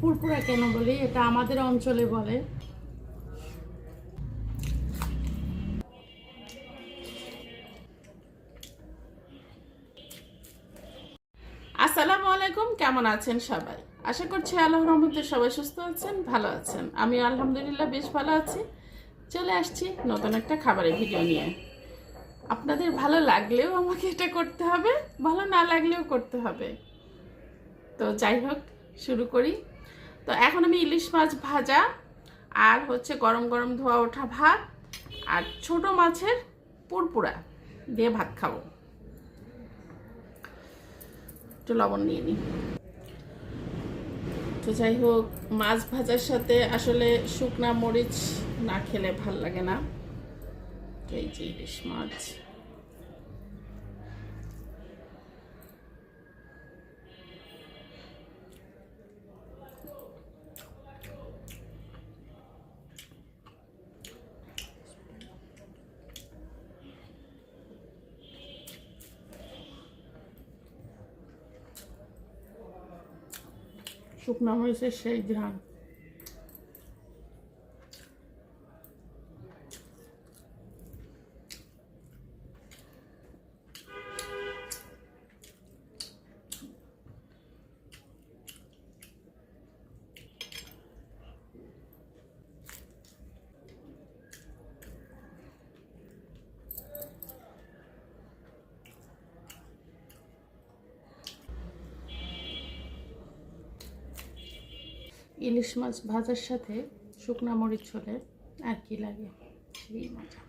পুরপুরা কেন বলি, এটা আমাদের অঞ্চলে বলে। আসসালামু আলাইকুম, কেমন আছেন সবাই? আশা করছি আল্লাহর রহমতে সবাই সুস্থ আছেন, ভালো আছেন। আমি আলহামদুলিল্লাহ বেশ ভালো আছি। চলে আসছি নতুন একটা খাবারের ভিডিও নিয়ে। আপনাদের ভালো লাগলেও আমাকে এটা করতে হবে, ভালো না লাগলেও করতে হবে। তো যাই হোক, শুরু করি। তো এখন আমি ইলিশ মাছ ভাজা আর হচ্ছে গরম গরম ধোয়া ওঠা ভাত আর ছোট মাছের পুরপুরা দিয়ে ভাত খাবো। একটু লবণ নিয়ে নিই। তো যাই হোক, মাছ ভাজার সাথে আসলে শুকনা মরিচ না খেলে ভাল লাগে না। তো এই যে ইলিশ মাছ, শুকনা মরিচের সেই ঘ্রাণ। ইলিশ মাছ ভাজার সাথে শুকনা মরিচ হলে আর কি লাগে, সেই মজা।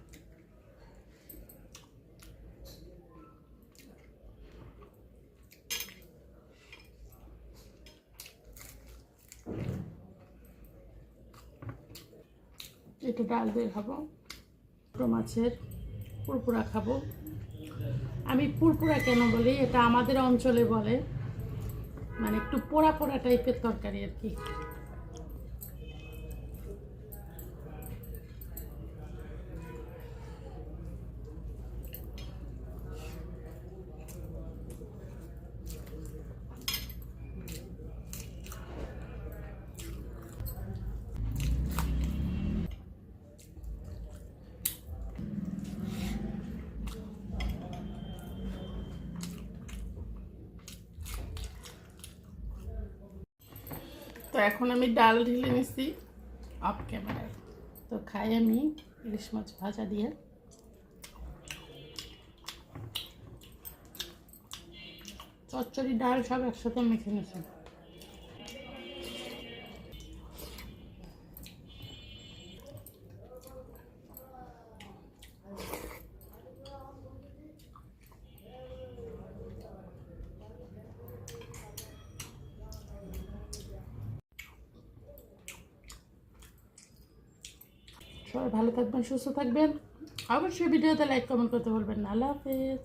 একটু ডাল দিয়ে খাবো, ছোটো মাছের পুরপুরা খাবো। আমি পুরপুরা কেন বলি, এটা আমাদের অঞ্চলে বলে, মানে একটু পোড়া পোড়া টাইপের তরকারি আর কি। তো এখন আমি ডাল ঢেলে নিছি অফ ক্যামেরায়। তো খাই আমি ইলিশ মাছ ভাজা দিয়ে। চচ্চড়ি ডাল সব একসাথে মেখে নিছি। সবাই ভালো থাকবেন, সুস্থ থাকবেন। অবশ্যই ভিডিওতে লাইক কমেন্ট করতে বলবেন না। আল্লাহ হাফেজ।